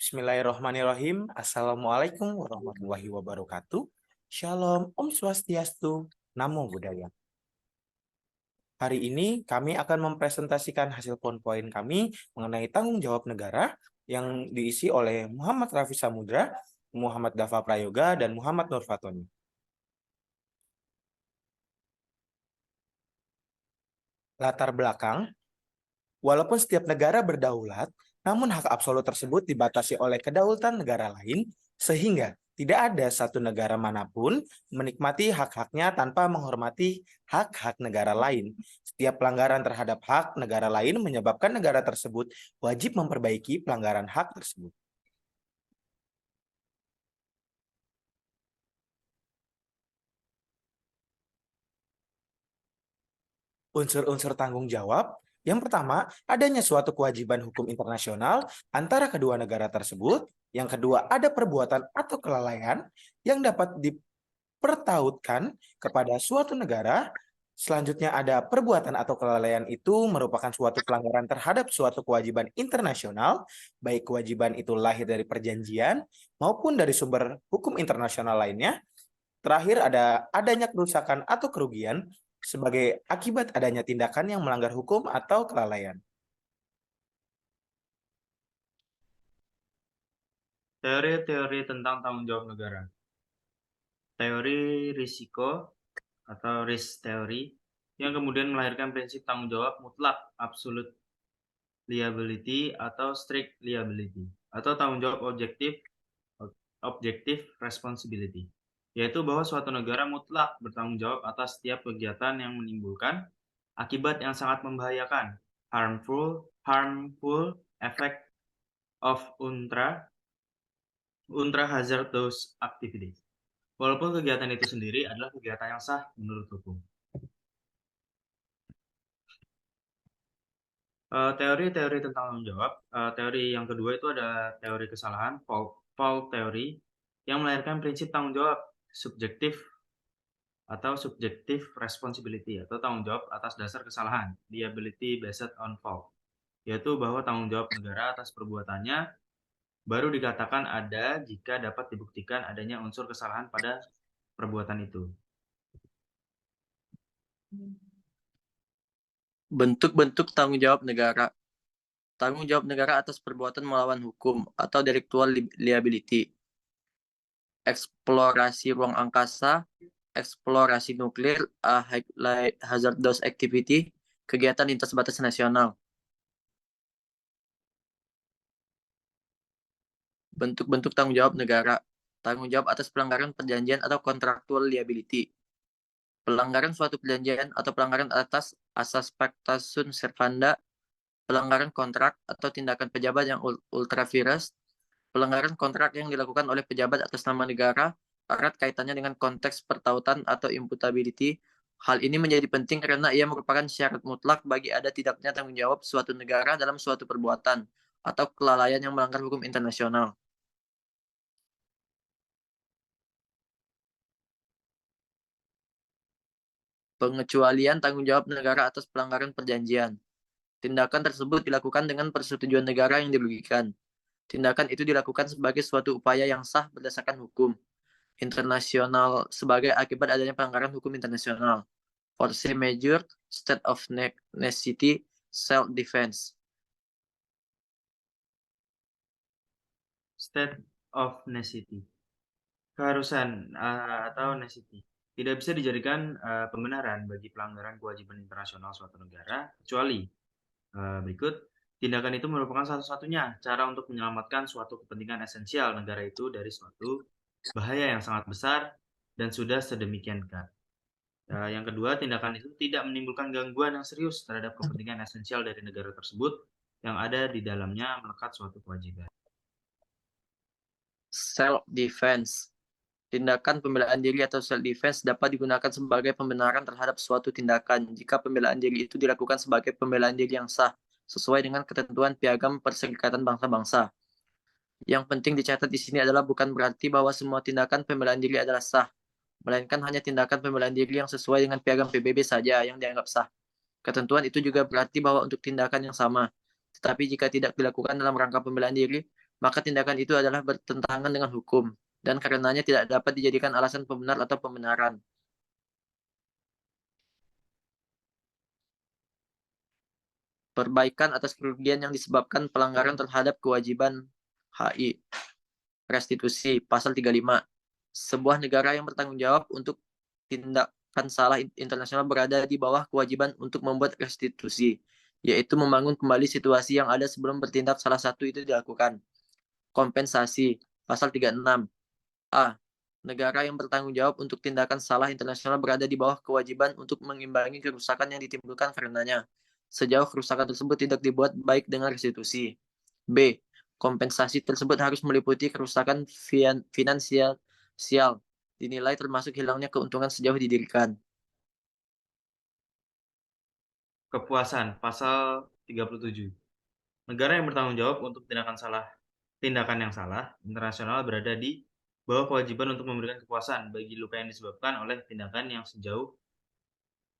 Bismillahirrahmanirrahim. Assalamualaikum warahmatullahi wabarakatuh. Shalom, Om Swastiastu, Namo Buddhaya. Hari ini kami akan mempresentasikan hasil PowerPoint kami mengenai tanggung jawab negara yang diisi oleh Muhammad Rafi Samudra, Muhammad Dafa Prayoga, dan Muhammad Nur Fatoni. Latar belakang, walaupun setiap negara berdaulat, namun hak absolut tersebut dibatasi oleh kedaulatan negara lain, sehingga tidak ada satu negara manapun menikmati hak-haknya tanpa menghormati hak-hak negara lain. Setiap pelanggaran terhadap hak negara lain menyebabkan negara tersebut wajib memperbaiki pelanggaran hak tersebut. Unsur-unsur tanggung jawab. Yang pertama, adanya suatu kewajiban hukum internasional antara kedua negara tersebut. Yang kedua, ada perbuatan atau kelalaian yang dapat dipertautkan kepada suatu negara. Selanjutnya ada perbuatan atau kelalaian itu merupakan suatu pelanggaran terhadap suatu kewajiban internasional, baik kewajiban itu lahir dari perjanjian maupun dari sumber hukum internasional lainnya. Terakhir ada adanya kerusakan atau kerugian sebagai akibat adanya tindakan yang melanggar hukum atau kelalaian. Teori-teori tentang tanggung jawab negara. Teori risiko atau risk theory yang kemudian melahirkan prinsip tanggung jawab mutlak absolute liability atau strict liability atau tanggung jawab objektif responsibility, yaitu bahwa suatu negara mutlak bertanggung jawab atas setiap kegiatan yang menimbulkan akibat yang sangat membahayakan harmful effect of ultra hazardous activities. Walaupun kegiatan itu sendiri adalah kegiatan yang sah menurut hukum. Teori-teori tentang tanggung jawab. Teori yang kedua itu ada teori kesalahan, fault theory, yang melahirkan prinsip tanggung jawab subjektif atau subjective responsibility atau tanggung jawab atas dasar kesalahan, liability based on fault, yaitu bahwa tanggung jawab negara atas perbuatannya baru dikatakan ada jika dapat dibuktikan adanya unsur kesalahan pada perbuatan itu. Bentuk-bentuk tanggung jawab negara. Tanggung jawab negara atas perbuatan melawan hukum atau delictual liability. Eksplorasi ruang angkasa, eksplorasi nuklir, hazardous activity, kegiatan lintas batas nasional. Bentuk-bentuk tanggung jawab negara. Tanggung jawab atas pelanggaran perjanjian atau contractual liability. Pelanggaran suatu perjanjian atau pelanggaran atas asas pacta sunt servanda, pelanggaran kontrak atau tindakan pejabat yang ultra vires, pelanggaran kontrak yang dilakukan oleh pejabat atas nama negara, erat kaitannya dengan konteks pertautan atau imputability. Hal ini menjadi penting karena ia merupakan syarat mutlak bagi ada tidaknya tanggung jawab suatu negara dalam suatu perbuatan atau kelalaian yang melanggar hukum internasional. Pengecualian tanggung jawab negara atas pelanggaran perjanjian. Tindakan tersebut dilakukan dengan persetujuan negara yang dirugikan. Tindakan itu dilakukan sebagai suatu upaya yang sah berdasarkan hukum internasional sebagai akibat adanya pelanggaran hukum internasional. Force majeure, state of necessity, self-defense. State of necessity. Keharusan atau necessity tidak bisa dijadikan pembenaran bagi pelanggaran kewajiban internasional suatu negara kecuali berikut tindakan itu merupakan satu-satunya cara untuk menyelamatkan suatu kepentingan esensial negara itu dari suatu bahaya yang sangat besar dan sudah sedemikian dekat. Yang kedua, tindakan itu tidak menimbulkan gangguan yang serius terhadap kepentingan esensial dari negara tersebut yang ada di dalamnya melekat suatu kewajiban. Self-defense. Tindakan pembelaan diri atau self-defense dapat digunakan sebagai pembenaran terhadap suatu tindakan jika pembelaan diri itu dilakukan sebagai pembelaan diri yang sah, sesuai dengan ketentuan Piagam Perserikatan Bangsa-Bangsa. Yang penting dicatat di sini adalah bukan berarti bahwa semua tindakan pembelaan diri adalah sah, melainkan hanya tindakan pembelaan diri yang sesuai dengan Piagam PBB saja yang dianggap sah. Ketentuan itu juga berarti bahwa untuk tindakan yang sama, tetapi jika tidak dilakukan dalam rangka pembelaan diri, maka tindakan itu adalah bertentangan dengan hukum dan karenanya tidak dapat dijadikan alasan pembenar atau pembenaran. Perbaikan atas kerugian yang disebabkan pelanggaran terhadap kewajiban HI. Restitusi, pasal 35. Sebuah negara yang bertanggung jawab untuk tindakan salah internasional berada di bawah kewajiban untuk membuat restitusi, yaitu membangun kembali situasi yang ada sebelum bertindak salah satu itu dilakukan. Kompensasi, pasal 36. A. Negara yang bertanggung jawab untuk tindakan salah internasional berada di bawah kewajiban untuk mengimbangi kerusakan yang ditimbulkan karenanya, sejauh kerusakan tersebut tidak dibuat baik dengan restitusi. B. Kompensasi tersebut harus meliputi kerusakan finansial dinilai termasuk hilangnya keuntungan sejauh didirikan. Kepuasan, pasal 37. Negara yang bertanggung jawab untuk tindakan yang salah internasional berada di bawah kewajiban untuk memberikan kepuasan bagi luka yang disebabkan oleh tindakan yang sejauh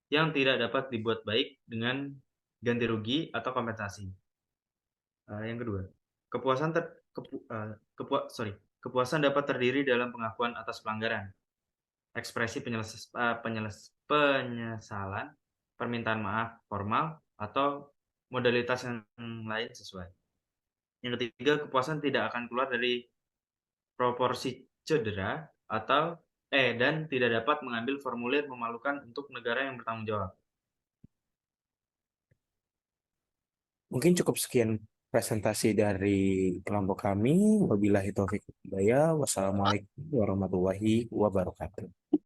yang tidak dapat dibuat baik dengan ganti rugi atau kompensasi. Yang kedua, kepuasan dapat terdiri dalam pengakuan atas pelanggaran, ekspresi penyesalan, permintaan maaf formal, atau modalitas yang lain sesuai. Yang ketiga, kepuasan tidak akan keluar dari proporsi cedera dan tidak dapat mengambil formulir memalukan untuk negara yang bertanggung jawab. Mungkin cukup sekian presentasi dari kelompok kami. Wabillahi taufiq wal hidayah. Wassalamualaikum warahmatullahi wabarakatuh.